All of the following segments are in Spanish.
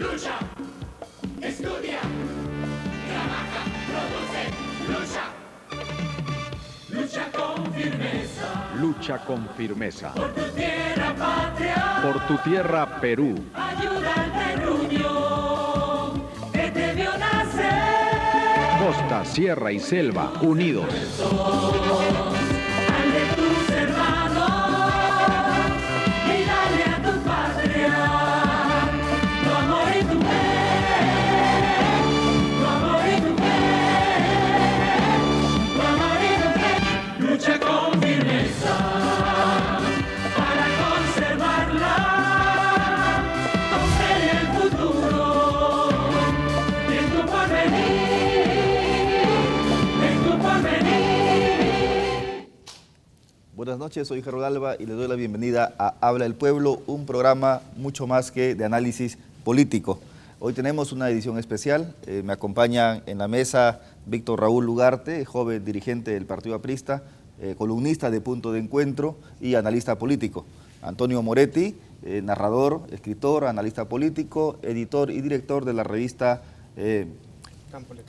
lucha, estudia, trabaja, produce, lucha. Lucha con firmeza. Lucha con firmeza. Por tu tierra patria. Por tu tierra Perú. Ayuda al terruño que te vio nacer. Costa, sierra y selva unidos. Al de tus hermanos y dale a tu patria tu amor y tu fe, tu amor y tu fe, tu amor y tu fe. Lucha con firmeza para conservarla, con fe en el futuro y en tu porvenir, en tu porvenir. Buenas noches, soy Harold Alba y les doy la bienvenida a Habla el Pueblo, un programa mucho más que de análisis político. Hoy tenemos una edición especial, me acompañan en la mesa Víctor Raúl Ugarte, joven dirigente del Partido Aprista, columnista de Punto de Encuentro y analista político. Antonio Moretti, narrador, escritor, analista político, editor y director de la revista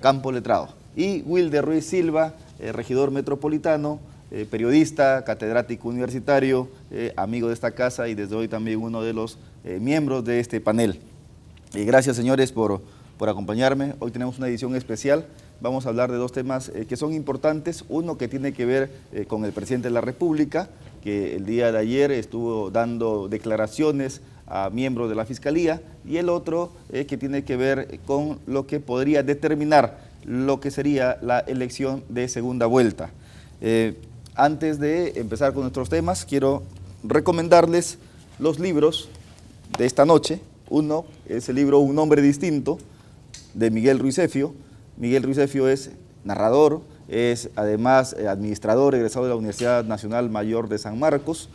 Campo Letrado. Y Wilder Ruiz Silva, regidor metropolitano, periodista, catedrático universitario, amigo de esta casa y desde hoy también uno de los miembros de este panel. Gracias, señores, por acompañarme. Hoy tenemos una edición especial. Vamos a hablar de dos temas que son importantes. Uno que tiene que ver con el presidente de la República, que el día de ayer estuvo dando declaraciones a miembros de la Fiscalía, y el otro que tiene que ver con lo que podría determinar lo que sería la elección de segunda vuelta. Antes de empezar con nuestros temas, quiero recomendarles los libros de esta noche. Uno es el libro Un hombre distinto, de Miguel Ruiz Zefio. Miguel Ruiz Zefio es narrador, es además administrador egresado de la Universidad Nacional Mayor de San Marcos.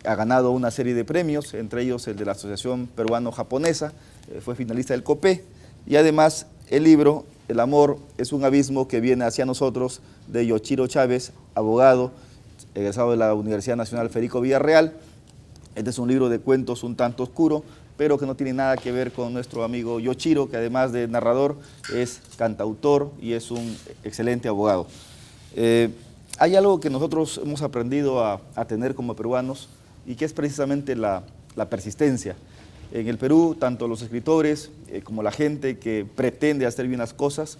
Ha ganado una serie de premios, entre ellos el de la Asociación Peruano-Japonesa, fue finalista del COPE, y además el libro El amor es un abismo que viene hacia nosotros, de Yoshiro Chávez, abogado, egresado de la Universidad Nacional Federico Villarreal. Este es un libro de cuentos un tanto oscuro, pero que no tiene nada que ver con nuestro amigo Yoshiro, que además de narrador es cantautor y es un excelente abogado. Hay algo que nosotros hemos aprendido a tener como peruanos y que es precisamente la persistencia. En el Perú, tanto los escritores como la gente que pretende hacer bien las cosas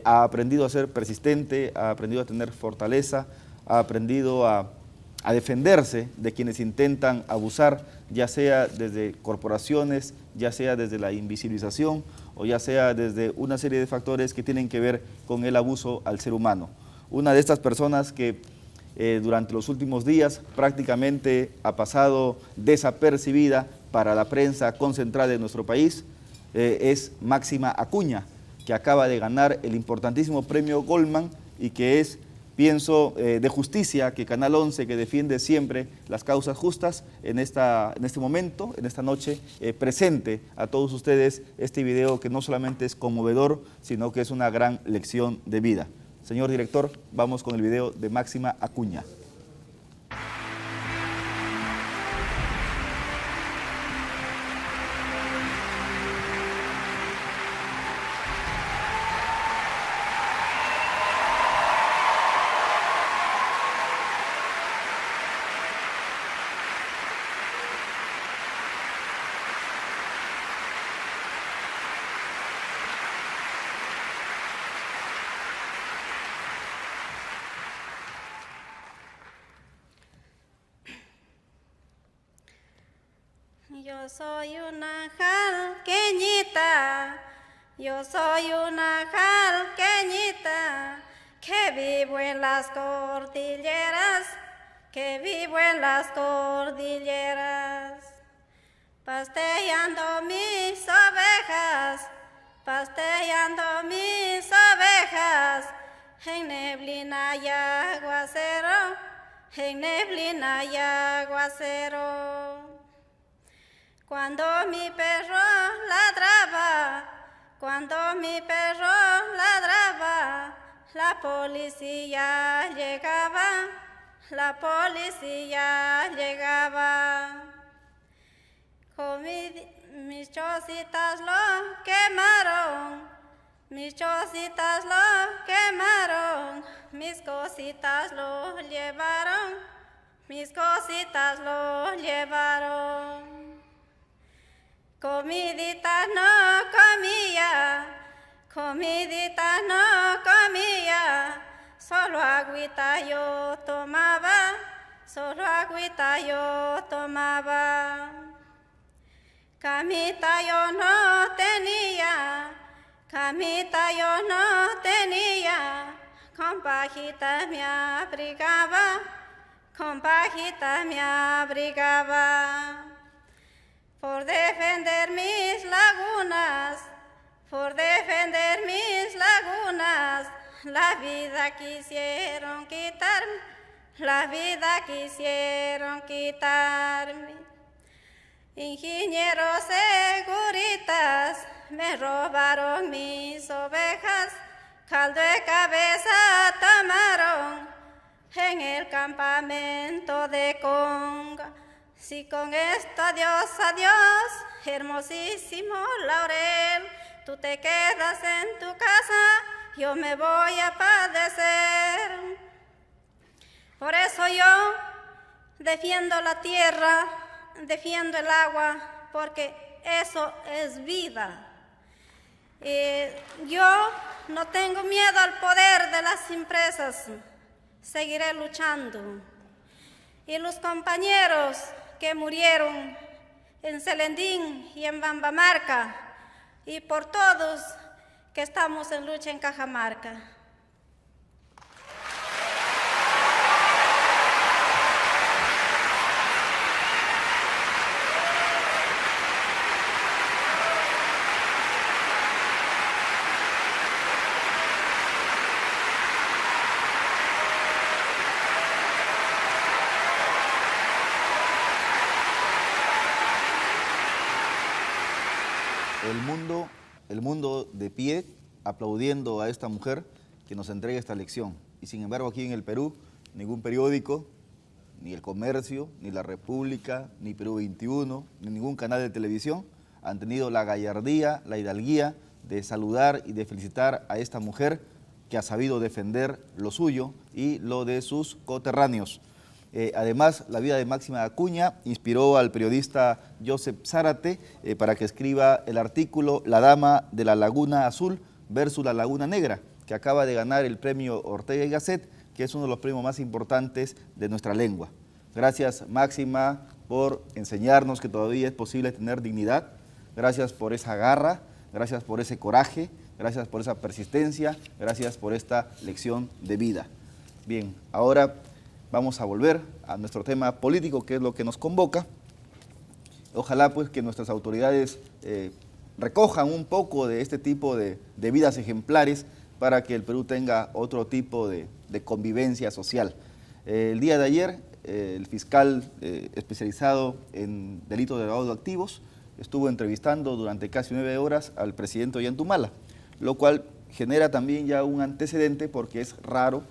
ha aprendido a ser persistente, ha aprendido a tener fortaleza, ha aprendido a defenderse de quienes intentan abusar, ya sea desde corporaciones, ya sea desde la invisibilización o ya sea desde una serie de factores que tienen que ver con el abuso al ser humano. Una de estas personas que durante los últimos días prácticamente ha pasado desapercibida para la prensa concentrada de nuestro país es Máxima Acuña, que acaba de ganar el importantísimo premio Goldman y que es, pienso, de justicia que Canal 11, que defiende siempre las causas justas, en este momento, en esta noche, presente a todos ustedes este video que no solamente es conmovedor, sino que es una gran lección de vida. Señor director, vamos con el video de Máxima Acuña. Yo soy una jalqueñita, yo soy una jalqueñita, que vivo en las cordilleras, que vivo en las cordilleras. Pasteando mis ovejas, pasteando mis ovejas, en neblina y aguacero, en neblina y aguacero. Cuando mi perro ladraba, cuando mi perro ladraba, la policía llegaba, la policía llegaba. Con mis chozas chocitas lo quemaron, mis chocitas lo quemaron, mis cositas lo llevaron, mis cositas lo llevaron. Comidita no comía, comidita no comía, solo agüita yo tomaba, solo agüita yo tomaba. Camita yo no tenía, camita yo no tenía, con pajita me abrigaba, con pajita me abrigaba. Por defender mis lagunas, por defender mis lagunas, la vida quisieron quitarme, la vida quisieron quitarme. Ingenieros seguritas me robaron mis ovejas, caldo de cabeza tomaron en el campamento de Conga. Si con esto adiós, adiós, hermosísimo laurel, tú te quedas en tu casa, yo me voy a padecer. Por eso yo defiendo la tierra, defiendo el agua, porque eso es vida. Yo no tengo miedo al poder de las empresas, seguiré luchando. Y los compañeros que murieron en Selendín y en Bambamarca, y por todos que estamos en lucha en Cajamarca. El mundo de pie aplaudiendo a esta mujer que nos entrega esta lección. Y sin embargo aquí en el Perú, ningún periódico, ni El Comercio, ni La República, ni Perú 21, ni ningún canal de televisión han tenido la gallardía, la hidalguía de saludar y de felicitar a esta mujer que ha sabido defender lo suyo y lo de sus coterráneos. Además, la vida de Máxima Acuña inspiró al periodista Joseph Zárate para que escriba el artículo La Dama de la Laguna Azul versus la Laguna Negra, que acaba de ganar el premio Ortega y Gasset, que es uno de los premios más importantes de nuestra lengua. Gracias, Máxima, por enseñarnos que todavía es posible tener dignidad. Gracias por esa garra, gracias por ese coraje, gracias por esa persistencia, gracias por esta lección de vida. Bien, ahora vamos a volver a nuestro tema político, que es lo que nos convoca. Ojalá pues que nuestras autoridades recojan un poco de este tipo de vidas ejemplares para que el Perú tenga otro tipo de convivencia social. El día de ayer, el fiscal especializado en delitos de lavado de activos estuvo entrevistando durante casi 9 horas al presidente Ollantumala, lo cual genera también ya un antecedente porque es raro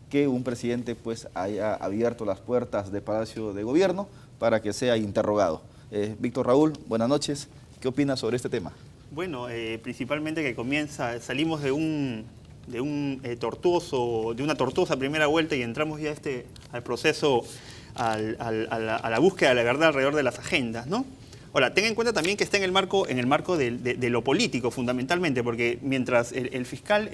que un presidente pues haya abierto las puertas del Palacio de Gobierno para que sea interrogado. Víctor Raúl, buenas noches. ¿Qué opinas sobre este tema? Bueno, principalmente que salimos de una tortuosa primera vuelta y entramos ya al proceso, a la búsqueda de la verdad alrededor de las agendas, ¿no? Ahora, tenga en cuenta también que está en el marco de lo político, fundamentalmente, porque mientras el fiscal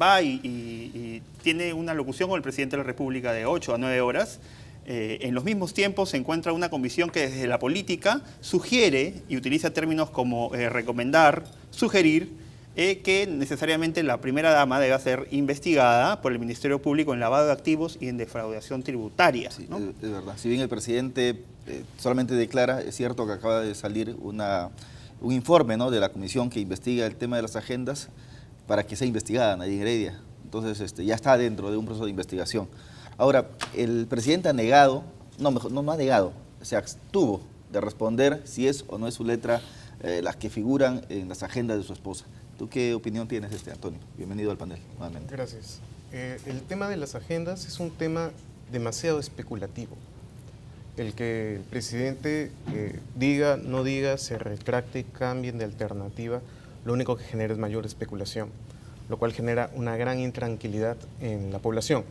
va y tiene una locución con el presidente de la República de 8 a 9 horas, en los mismos tiempos se encuentra una comisión que desde la política sugiere, y utiliza términos como recomendar, sugerir, que necesariamente la primera dama debe ser investigada por el Ministerio Público en lavado de activos y en defraudación tributaria, ¿no? Sí, es verdad. Si bien el presidente solamente declara, es cierto que acaba de salir un informe, ¿no?, de la comisión que investiga el tema de las agendas para que sea investigada Nadine Heredia. Entonces ya está dentro de un proceso de investigación. Ahora, el presidente ha negado, no ha negado, se abstuvo de responder si es o no es su letra las que figuran en las agendas de su esposa. ¿Tú qué opinión tienes, Antonio? Bienvenido al panel, nuevamente. Gracias. El tema de las agendas es un tema demasiado especulativo. El que el presidente diga, no diga, se retracte, cambien de alternativa, lo único que genera es mayor especulación, lo cual genera una gran intranquilidad en la población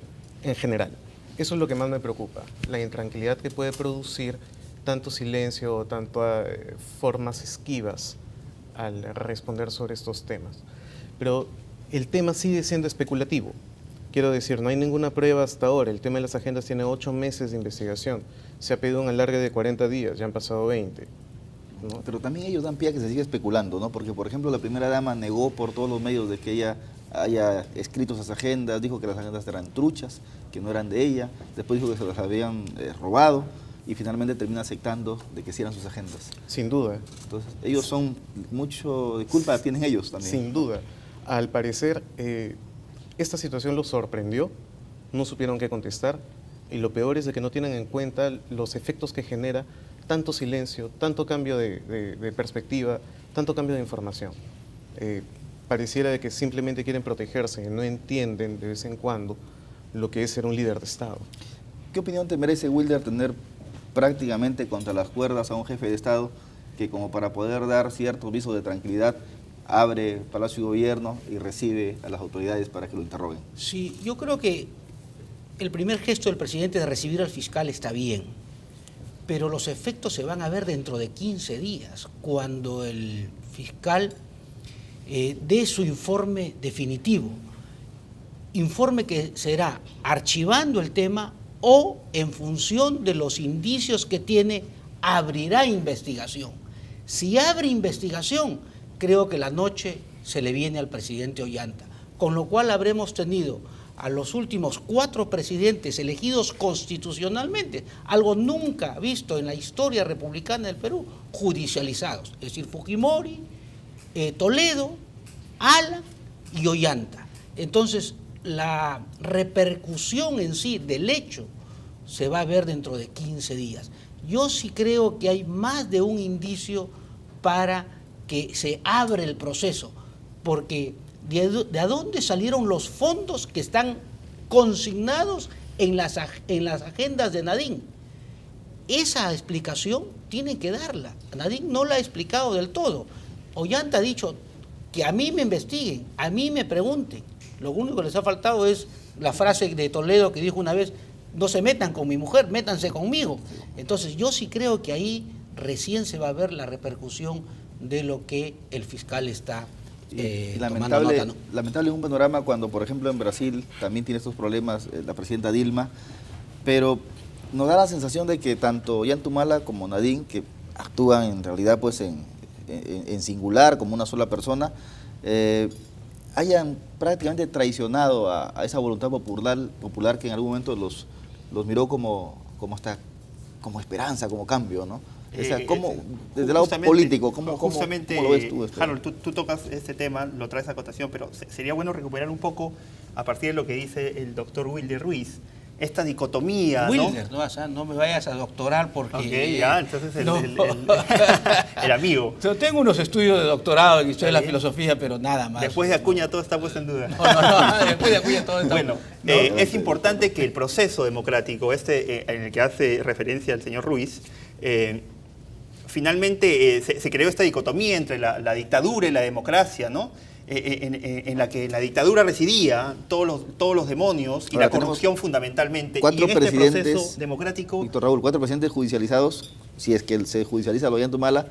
en general. Eso es lo que más me preocupa, la intranquilidad que puede producir tanto silencio o tantas formas esquivas al responder sobre estos temas. Pero el tema sigue siendo especulativo. Quiero decir, no hay ninguna prueba hasta ahora. El tema de las agendas tiene 8 meses de investigación. Se ha pedido un alargue de 40 días, ya han pasado 20. ¿no? Pero también ellos dan pie a que se siga especulando, ¿no? Porque, por ejemplo, la primera dama negó por todos los medios de que ella haya escrito esas agendas, dijo que las agendas eran truchas, que no eran de ella, después dijo que se las habían robado y finalmente termina aceptando de que sí eran sus agendas. Sin duda. Entonces, ellos son, mucho de culpa tienen ellos también. Sin duda. Al parecer, esta situación los sorprendió, no supieron qué contestar, y lo peor es de que no tienen en cuenta los efectos que genera tanto silencio, tanto cambio de perspectiva, tanto cambio de información. Pareciera de que simplemente quieren protegerse, no entienden de vez en cuando lo que es ser un líder de Estado. ¿Qué opinión te merece, Wilder, tener prácticamente contra las cuerdas a un jefe de Estado que, como para poder dar ciertos visos de tranquilidad, abre Palacio de Gobierno y recibe a las autoridades para que lo interroguen? Sí, yo creo que el primer gesto del presidente de recibir al fiscal está bien, pero los efectos se van a ver dentro de 15 días, cuando el fiscal dé su informe definitivo. Informe que será archivando el tema o, en función de los indicios que tiene, abrirá investigación. Si abre investigación, creo que la noche se le viene al presidente Ollanta, con lo cual habremos tenido a los últimos 4 presidentes elegidos constitucionalmente, algo nunca visto en la historia republicana del Perú, judicializados, es decir, Fujimori, Toledo, Alan y Ollanta. Entonces, la repercusión en sí del hecho se va a ver dentro de 15 días. Yo sí creo que hay más de un indicio para que se abre el proceso, porque ¿de a dónde salieron los fondos que están consignados en las agendas de Nadine? Esa explicación tiene que darla. Nadine no la ha explicado del todo. Ollanta ha dicho que a mí me investiguen, a mí me pregunten. Lo único que les ha faltado es la frase de Toledo que dijo una vez: no se metan con mi mujer, métanse conmigo. Entonces yo sí creo que ahí recién se va a ver la repercusión de lo que el fiscal está tomando nota, ¿no? Lamentable un panorama cuando, por ejemplo, en Brasil también tiene estos problemas la presidenta Dilma, pero nos da la sensación de que tanto Ollantumala como Nadine, que actúan en realidad pues en singular, como una sola persona, hayan prácticamente traicionado a esa voluntad popular que en algún momento los miró como esperanza, como cambio, ¿no? O sea, desde el lado político, ¿cómo lo ves tú? Harold, tú tocas este tema, lo traes a cotación, pero sería bueno recuperar un poco, a partir de lo que dice el doctor Wilder Ruiz, esta dicotomía, Wilder, ¿no? No me vayas a doctorar porque... Ok, ya, entonces el amigo. Yo tengo unos estudios de doctorado en Historia de la Filosofía, pero nada más. Después de Acuña todo está puesto en duda. No, después de Acuña todo está... Bueno, es importante que el proceso democrático, en el que hace referencia el señor Ruiz, finalmente se creó esta dicotomía entre la dictadura y la democracia, ¿no? En la que la dictadura residía todos los demonios y ahora, la corrupción fundamentalmente. 4 y en este presidentes, proceso democrático... Víctor Raúl, 4 presidentes judicializados, si es que se judicializa a Ollantumala,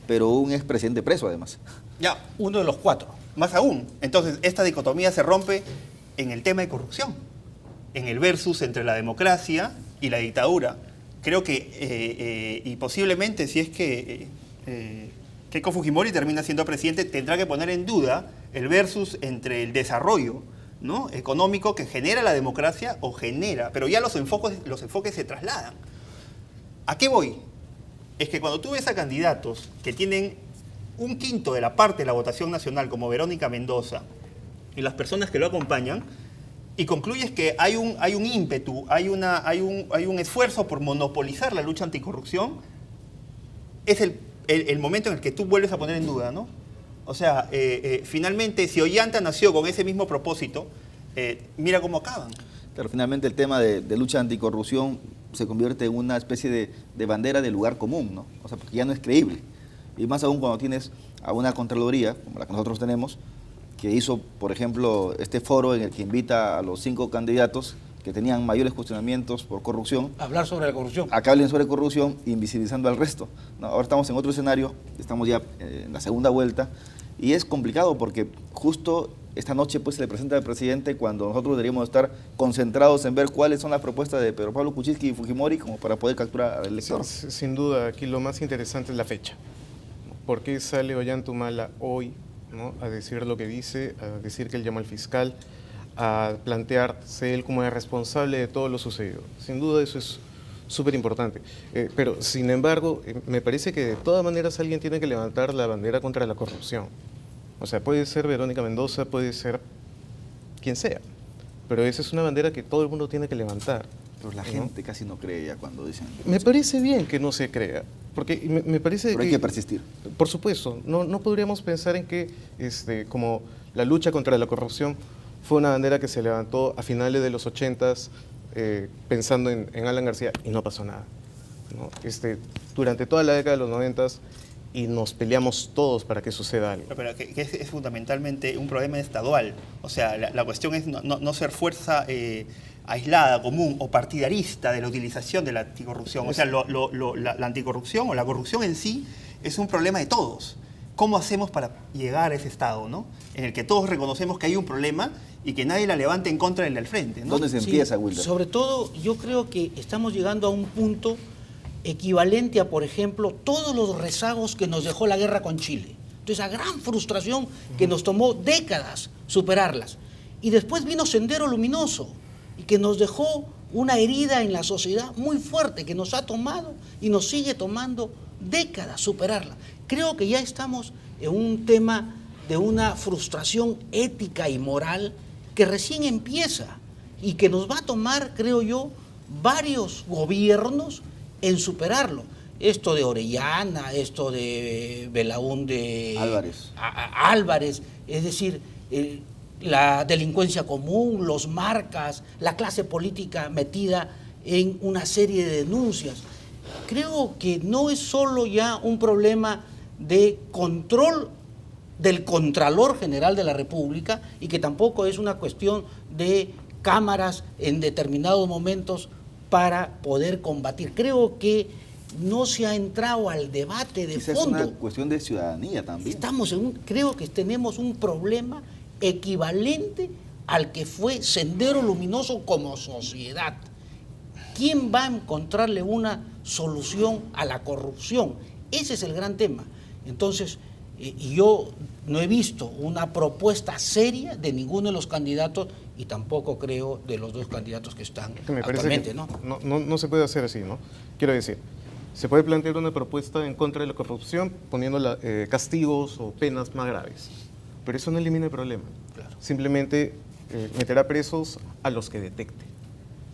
pero un expresidente preso además. Ya, uno de los 4. Más aún. Entonces, esta dicotomía se rompe en el tema de corrupción, en el versus entre la democracia y la dictadura. Creo que, y posiblemente, si es que Keiko Fujimori termina siendo presidente, tendrá que poner en duda el versus entre el desarrollo, ¿no?, económico que genera la democracia o genera, pero ya los enfoques se trasladan. ¿A qué voy? Es que cuando tú ves a candidatos que tienen 1/5 de la parte de la votación nacional, como Verónica Mendoza, y las personas que lo acompañan, y concluyes que hay un ímpetu, hay un esfuerzo por monopolizar la lucha anticorrupción, es el momento en el que tú vuelves a poner en duda, ¿no? O sea, finalmente, si Ollanta nació con ese mismo propósito, mira cómo acaban. Claro, finalmente el tema de lucha anticorrupción se convierte en una especie de bandera del lugar común, ¿no? O sea, porque ya no es creíble. Y más aún cuando tienes a una Contraloría, como la que nosotros tenemos, que hizo, por ejemplo, este foro en el que invita a los 5 candidatos que tenían mayores cuestionamientos por corrupción. Hablar sobre la corrupción. A que hablen sobre corrupción, invisibilizando al resto, ¿no? Ahora estamos en otro escenario, estamos ya en la segunda vuelta, y es complicado porque justo esta noche pues se le presenta al presidente cuando nosotros deberíamos estar concentrados en ver cuáles son las propuestas de Pedro Pablo Kuczynski y Fujimori como para poder capturar al elector. Sin duda, aquí lo más interesante es la fecha. ¿Por qué sale Ollantumala hoy, ¿no?, a decir lo que dice, a decir que él llama al fiscal, a plantearse él como el responsable de todo lo sucedido? Sin duda eso es súper importante. Pero, sin embargo, me parece que de todas maneras alguien tiene que levantar la bandera contra la corrupción. O sea, puede ser Verónica Mendoza, puede ser quien sea, pero esa es una bandera que todo el mundo tiene que levantar. Pero la gente casi no cree ya cuando dicen... Me parece bien que no se crea, porque me parece Pero hay que persistir. Por supuesto, no podríamos pensar en que como la lucha contra la corrupción fue una bandera que se levantó a finales de los 80s pensando en Alan García y no pasó nada, ¿no? Durante toda la década de los 90s y nos peleamos todos para que suceda algo. Pero que es fundamentalmente un problema estadual. O sea, la cuestión es no ser fuerza aislada, común o partidarista de la utilización de la anticorrupción. O sea, la anticorrupción o la corrupción en sí es un problema de todos. ¿Cómo hacemos para llegar a ese estado, ¿no?, en el que todos reconocemos que hay un problema y que nadie la levante en contra del frente, ¿no? ¿Dónde se empieza, Wilder? Sobre todo, yo creo que estamos llegando a un punto equivalente a, por ejemplo, todos los rezagos que nos dejó la guerra con Chile. Entonces, esa gran frustración que nos tomó décadas superarlas. Y después vino Sendero Luminoso, y que nos dejó una herida en la sociedad muy fuerte, que nos ha tomado y nos sigue tomando décadas superarla. Creo que ya estamos en un tema de una frustración ética y moral que recién empieza y que nos va a tomar, creo yo, varios gobiernos en superarlo. Esto de Orellana, esto de Belaúnde Álvarez, es decir, la delincuencia común, los marcas, la clase política metida en una serie de denuncias. Creo que no es solo ya un problema de control del Contralor General de la República y que tampoco es una cuestión de cámaras en determinados momentos para poder combatir. Creo que no se ha entrado al debate de Quizás fondo. es una cuestión de ciudadanía también. Creo que tenemos un problema equivalente al que fue Sendero Luminoso como sociedad. ¿Quién va a encontrarle una solución a la corrupción? Ese es el gran tema. Entonces, yo no he visto una propuesta seria de ninguno de los candidatos y tampoco creo de los dos candidatos que están actualmente, ¿no? No se puede hacer así, ¿no? Quiero decir, se puede plantear una propuesta en contra de la corrupción poniendo castigos o penas más graves, pero eso no elimina el problema. Claro. Simplemente meterá presos a los que detecte.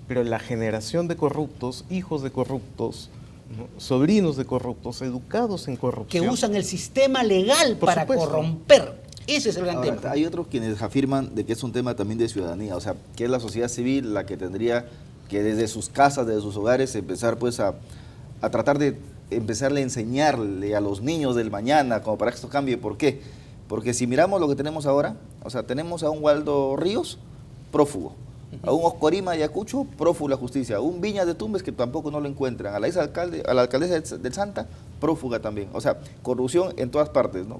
Pero la generación de corruptos, hijos de corruptos, ¿no?, sobrinos de corruptos, educados en corrupción, que usan el sistema legal para corromper. Ese es el gran tema. Hay otros quienes afirman de que es un tema también de ciudadanía, o sea, que es la sociedad civil la que tendría que desde sus casas, desde sus hogares, empezar pues a tratar de empezarle a enseñarle a los niños del mañana como para que esto cambie. ¿Por qué? Porque si miramos lo que tenemos ahora, o sea, tenemos a un Waldo Ríos, prófugo, a un Oscorima Ayacucho, prófugo de la justicia, a un Viñas de Tumbes que tampoco no lo encuentran, a la alcaldesa del Santa, prófuga también. O sea, corrupción en todas partes, ¿no?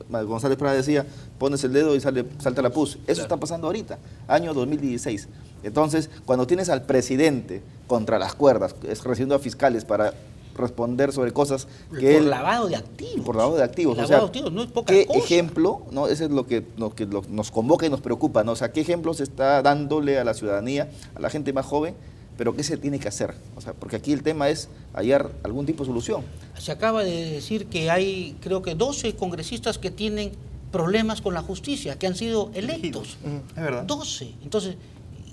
González Prada decía, pones el dedo y salta la pus. Eso está pasando ahorita, año 2016. Entonces, cuando tienes al presidente contra las cuerdas, recibiendo a fiscales para responder sobre cosas que por lavado de activos. Por lavado de activos. El o sea, lavado de activos no es poca ¿qué cosa. ejemplo, no? Eso es lo que nos convoca y nos preocupa, ¿no? O sea, ¿qué ejemplo se está dándole a la ciudadanía, a la gente más joven, pero qué se tiene que hacer? O sea, porque aquí el tema es hallar algún tipo de solución. Se acaba de decir que hay, creo que 12 congresistas que tienen problemas con la justicia, que han sido electos. Es verdad. 12. Entonces,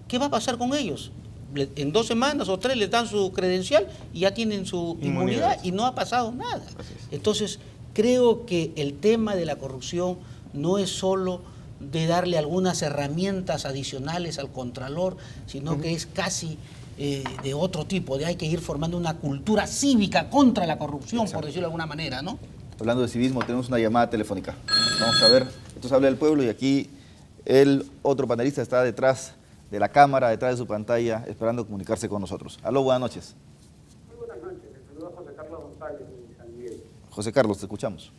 ¿qué va a pasar con ellos? En 2 semanas o 3 les dan su credencial y ya tienen su inmunidad y no ha pasado nada. Entonces, creo que el tema de la corrupción no es solo de darle algunas herramientas adicionales al Contralor, sino que es casi de otro tipo, de hay que ir formando una cultura cívica contra la corrupción, por decirlo de alguna manera, ¿no? Hablando de civismo, tenemos una llamada telefónica. Vamos a ver, esto se habla del pueblo y aquí el otro panelista está detrás de la cámara, detrás de su pantalla, esperando comunicarse con nosotros. Aló, buenas noches. Muy buenas noches, les saluda José Carlos González de San Miguel. José Carlos, te escuchamos.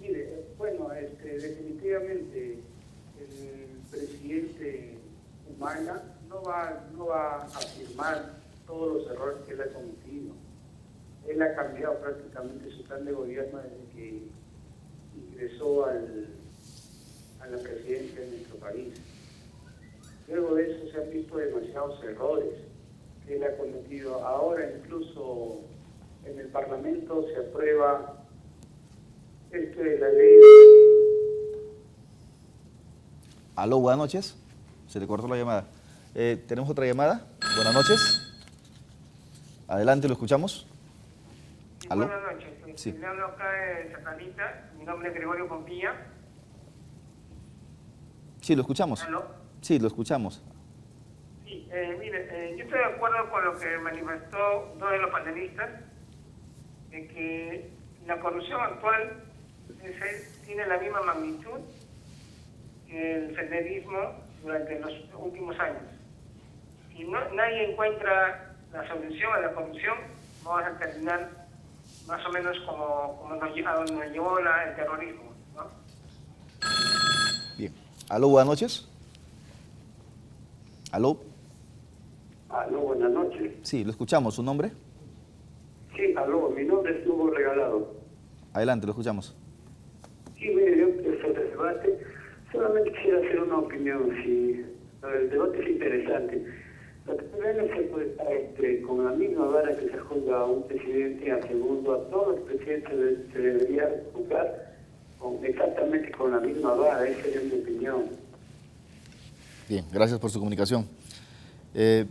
Mire, bueno, definitivamente el presidente Humala no va a afirmar todos los errores que él ha cometido. Él ha cambiado prácticamente su plan de gobierno desde que ingresó a la presidencia de nuestro país. Luego de eso se han visto demasiados errores que él ha cometido. Ahora incluso en el Parlamento se aprueba esto de la ley. Aló, buenas noches. Se le cortó la llamada. ¿Tenemos otra llamada? Buenas noches. Adelante, lo escuchamos. Sí, ¿Aló? buenas noches. Sí. Le hablo acá de Sacanita. Mi nombre es Gregorio Pompilla. Sí, lo escuchamos. ¿Aló? Sí, lo escuchamos. Sí, mire, yo estoy de acuerdo con lo que manifestó dos de los panelistas, de que la corrupción actual tiene la misma magnitud que el senderismo durante los últimos años. Si nadie encuentra la solución a la corrupción, vamos a terminar más o menos como nos llevó el terrorismo, ¿no? Bien. Aló, buenas noches. Aló. Aló, buenas noches. Sí, lo escuchamos. ¿Su nombre? Sí, aló, mi nombre es Hugo Regalado. Adelante, lo escuchamos. Sí, mire, yo sobre el debate, solamente quisiera hacer una opinión, si el debate es interesante. Lo que no se puede estar con la misma vara que se juzga a un presidente y al segundo, a todos los presidentes se debería juzgar exactamente con la misma vara, esa es mi opinión. Bien, gracias por su comunicación. El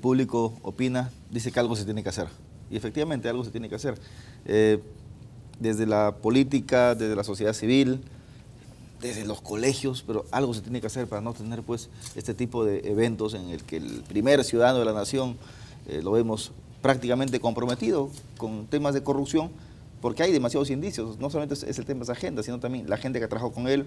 público opina, dice que algo se tiene que hacer. Y efectivamente algo se tiene que hacer. Desde la política, desde la sociedad civil, desde los colegios, pero algo se tiene que hacer para no tener pues este tipo de eventos en el que el primer ciudadano de la nación lo vemos prácticamente comprometido con temas de corrupción, porque hay demasiados indicios. No solamente es el tema de esa agenda, sino también la gente que trabajó con él,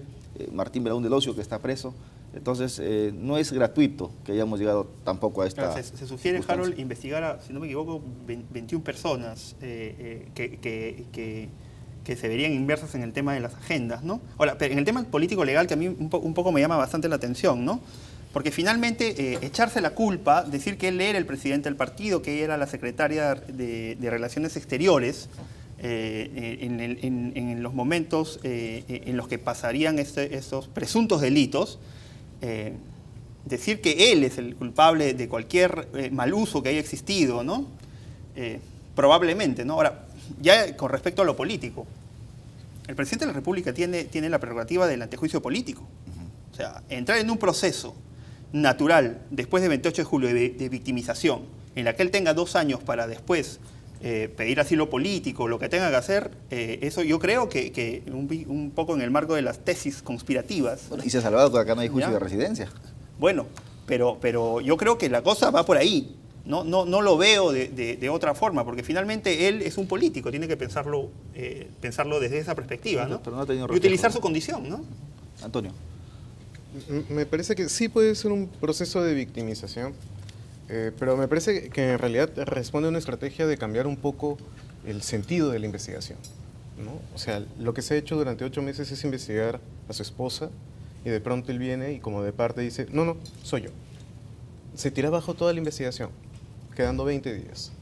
Martín Belaún del Ocio, que está preso. Entonces, no es gratuito que hayamos llegado tampoco a esta... Claro, se sugiere, Harold, investigar a, si no me equivoco, 21 personas que se verían inversas en el tema de las agendas, ¿no? Ahora, pero en el tema político-legal, que a mí un poco me llama bastante la atención, ¿no? Porque finalmente echarse la culpa, decir que él era el presidente del partido, que ella era la secretaria de Relaciones Exteriores, en los momentos en los que pasarían estos presuntos delitos, decir que él es el culpable de cualquier mal uso que haya existido, ¿no? Probablemente, ¿no? Ahora, ya con respecto a lo político, el presidente de la República tiene la prerrogativa del antejuicio político. O sea, entrar en un proceso natural después de 28 de julio de victimización, en la que él tenga 2 años para después pedir asilo político, lo que tenga que hacer, eso yo creo que un poco en el marco de las tesis conspirativas. Bueno, y se ha salvado que acá no hay juicio de residencia. Bueno, pero yo creo que la cosa va por ahí. No lo veo de otra forma, porque finalmente él es un político, tiene que pensarlo desde esa perspectiva, ¿no? Pero no ha tenido y utilizar su condición, ¿no? Antonio. Me parece que sí puede ser un proceso de victimización, pero me parece que en realidad responde a una estrategia de cambiar un poco el sentido de la investigación, ¿no? O sea, lo que se ha hecho durante 8 meses es investigar a su esposa y de pronto él viene y como de parte dice, no, soy yo. Se tira abajo toda la investigación, quedando 20 días.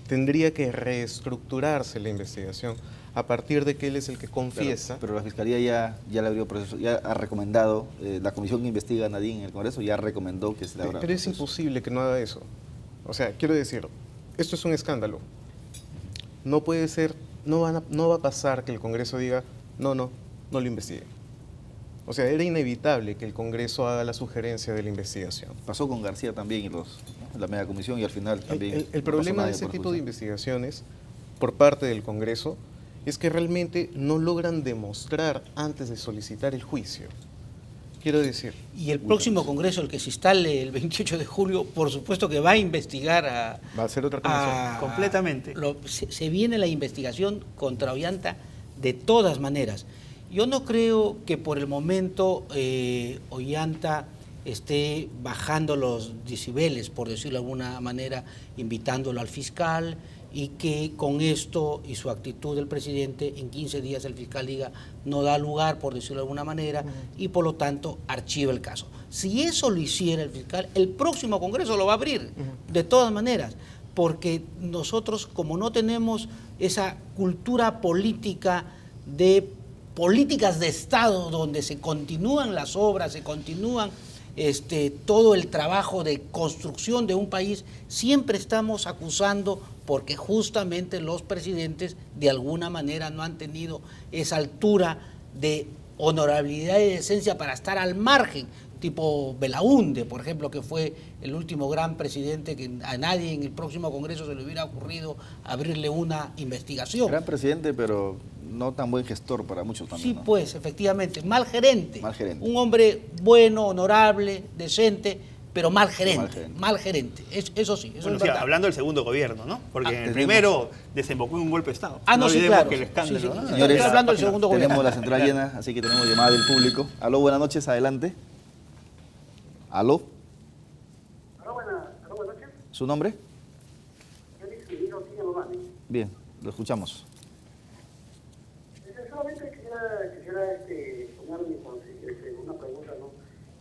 Tendría que reestructurarse la investigación a partir de que él es el que confiesa. Pero la Fiscalía ya le abrió proceso, ya ha recomendado, la comisión que investiga a Nadine en el Congreso ya recomendó que se le abra Pero es proceso. imposible que no haga eso. O sea, quiero decir, esto es un escándalo. No puede ser, no va a pasar que el Congreso diga, no lo investigue. O sea, era inevitable que el Congreso haga la sugerencia de la investigación. Pasó con García también y la media comisión y al final también... El problema de ese tipo de investigaciones por parte del Congreso es que realmente no logran demostrar antes de solicitar el juicio. Quiero decir, Y el próximo Congreso, el que se instale el 28 de julio, por supuesto que va a investigar a... va a ser otra comisión. Completamente. Se viene la investigación contra Ollanta de todas maneras. Yo no creo que por el momento Ollanta esté bajando los decibeles, por decirlo de alguna manera, invitándolo al fiscal, y que con esto y su actitud del presidente, en 15 días el fiscal diga no da lugar, por decirlo de alguna manera, y por lo tanto archiva el caso. Si eso lo hiciera el fiscal, el próximo Congreso lo va a abrir, de todas maneras, porque nosotros, como no tenemos esa cultura política de políticas de Estado donde se continúan las obras, se continúan todo el trabajo de construcción de un país, siempre estamos acusando porque justamente los presidentes de alguna manera no han tenido esa altura de honorabilidad y decencia para estar al margen, tipo Belaúnde, por ejemplo, que fue el último gran presidente que a nadie en el próximo Congreso se le hubiera ocurrido abrirle una investigación. Gran presidente, pero no tan buen gestor para muchos también. Sí, ¿no? pues, efectivamente, mal gerente. Mal gerente. Un hombre bueno, honorable, decente, pero mal gerente. Mal gerente. Mal gerente. Eso sí, eso Bueno, es sí, verdad. hablando del segundo gobierno, ¿no? Porque en el tenemos- primero desembocó en un golpe de Estado. Ah, no, sí, olvidemos claro. que el escándalo, Sí, sí. ¿no? Señores, Estoy hablando del segundo tenemos gobierno. la central llena, así que tenemos llamada del público. Aló, buenas noches, adelante. Aló, Aló, buenas noches. ¿su nombre? Félix Divino Tía Mamani. Bien, lo escuchamos. Solamente quisiera tomar una pregunta, ¿no?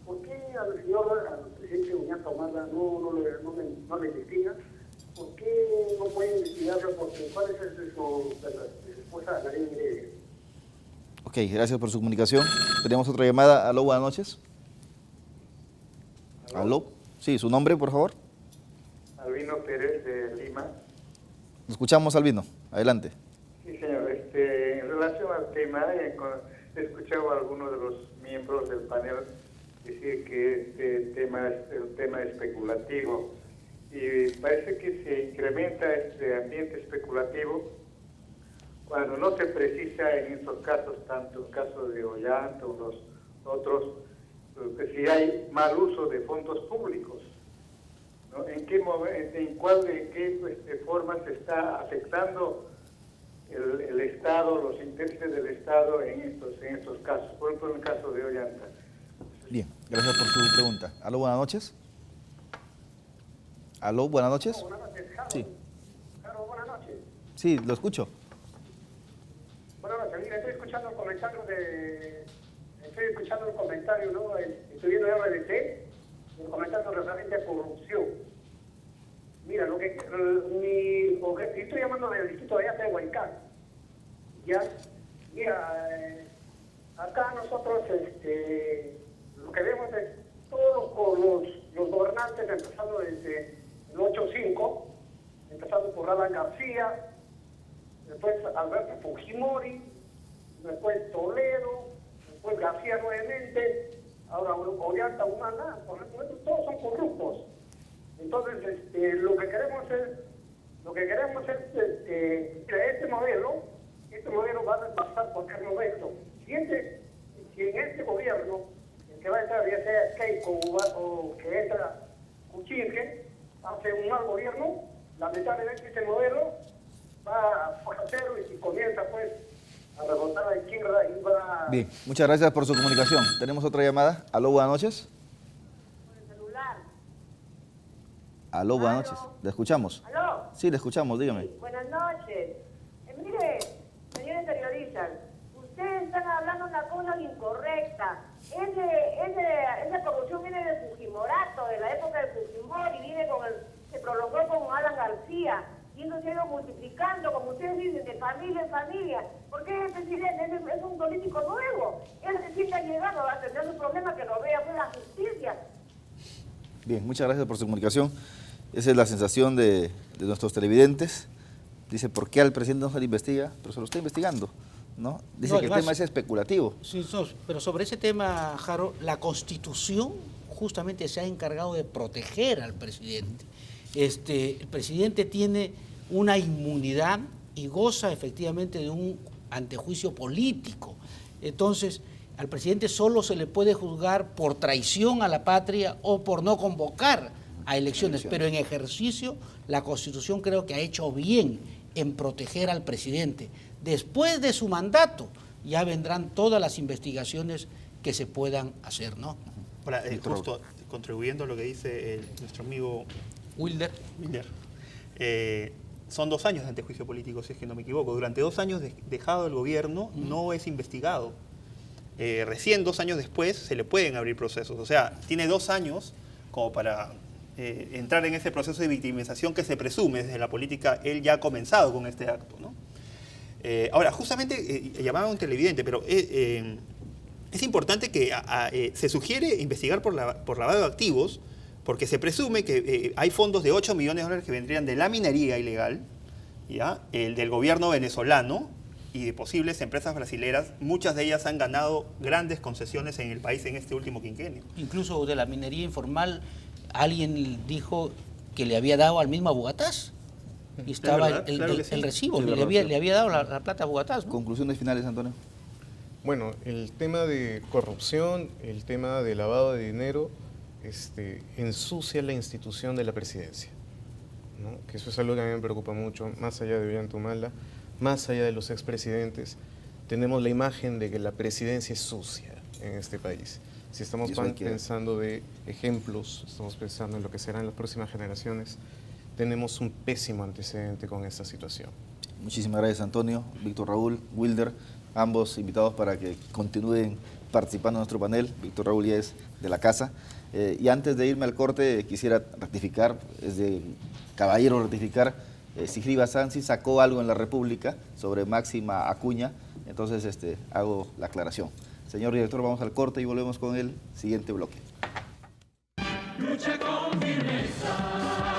¿Por qué al presidente Ollanta Humala no le investiga? ¿Por qué no puede investigarlo? Porque ¿cuál es su respuesta a la ley de... Ok, gracias por su comunicación. Tenemos otra llamada. Aló, buenas noches. Aló. Sí, su nombre, por favor. Albino Pérez de Lima. Lo escuchamos, Albino. Adelante. Sí, señor. En relación al tema, he escuchado a algunos de los miembros del panel decir que este tema es un tema especulativo y parece que se incrementa este ambiente especulativo cuando no se precisa en estos casos, tanto el caso de Ollanta o los otros, que si hay mal uso de fondos públicos, ¿no? ¿En qué forma se está afectando el Estado, los intereses del Estado en estos casos? Por ejemplo, en el caso de Ollanta. Bien, gracias por su pregunta. Aló, buenas noches. Aló, buenas noches. Buenas noches, Jaro. Sí. Jaro, buenas noches. Sí, lo escucho. Buenas noches. Mira, estoy escuchando el comentario, ¿no? Estoy viendo RDC, el comentario referente a corrupción. Mira, estoy llamando del distrito de allá de Huaycán. Ya, mira, acá nosotros, lo que vemos es todos los gobernantes, empezando desde el 8-5, empezando por Alan García, después Alberto Fujimori, después Toledo, después García nuevamente, ahora Ollanta Humala, todos son corruptos. Entonces, lo que queremos es este modelo va a pasar por Carlos Beto. Si en este gobierno, el que va a entrar, ya sea Keiko o que entra Kuczynski, hace un mal gobierno, lamentablemente este modelo va a hacer y comienza pues a rebotar a la izquierda y va a... Bien, muchas gracias por su comunicación. Tenemos otra llamada. Aló, buenas noches. Aló, buenas noches. ¿Le escuchamos? ¿Aló? Sí, le escuchamos, dígame. Sí, buenas noches. Mire, señores periodistas, ustedes están hablando una cosa incorrecta. Esa corrupción viene de Fujimorato, de la época de Fujimori, se prolongó con Alan García, y eso se ha ido multiplicando, como ustedes dicen, de familia en familia. ¿Por qué el presidente es un político nuevo? Él recién ha llegado a tener un problema que lo vea, fue la justicia. Bien, muchas gracias por su comunicación. Esa es la sensación de nuestros televidentes. Dice, ¿por qué al presidente no se le investiga? Pero se lo está investigando, ¿no? Dice No, que además, el tema es especulativo. Sí, no, pero sobre ese tema, Jaro, la Constitución justamente se ha encargado de proteger al presidente. El presidente tiene una inmunidad y goza efectivamente de un antejuicio político. Entonces, Al presidente solo se le puede juzgar por traición a la patria o por no convocar a elecciones, pero en ejercicio la Constitución creo que ha hecho bien en proteger al presidente. Después de su mandato ya vendrán todas las investigaciones que se puedan hacer, ¿no? Ahora, justo contribuyendo a lo que dice nuestro amigo Wilder. Son 2 años de antejuicio político, si es que no me equivoco. Durante 2 años dejado el gobierno, no es investigado. Recién 2 años después se le pueden abrir procesos. O sea, tiene 2 años como para entrar en ese proceso de victimización que se presume desde la política. Él ya ha comenzado con este acto, ¿no? Ahora, justamente llamaba a un televidente, pero es importante que se sugiere investigar por lavado de activos, porque se presume que hay fondos de 8 millones de dólares que vendrían de la minería ilegal, ¿ya? El del gobierno venezolano y de posibles empresas brasileras. Muchas de ellas han ganado grandes concesiones en el país en este último quinquenio. Incluso de la minería informal, alguien dijo que le había dado al mismo a Bugatás. Y estaba el recibo, Sí, le había dado la plata a Bugatás, ¿no? Conclusiones finales, Antonio. Bueno, el tema de corrupción, el tema de lavado de dinero, ensucia la institución de la presidencia, ¿no? Que eso es algo que a mí me preocupa mucho, más allá de Ollanta-Humala, más allá de los expresidentes. Tenemos la imagen de que la presidencia es sucia en este país. Si estamos pensando de ejemplos, estamos pensando en lo que serán las próximas generaciones, tenemos un pésimo antecedente con esta situación. Muchísimas gracias, Antonio, Víctor Raúl, Wilder, ambos invitados para que continúen participando en nuestro panel. Víctor Raúl ya es de la casa. Y antes de irme al corte, quisiera ratificar, es de caballero ratificar, Sigrid Bazán sí sacó algo en la República sobre Máxima Acuña, entonces hago la aclaración. Señor director, vamos al corte y volvemos con el siguiente bloque. Lucha con firmeza.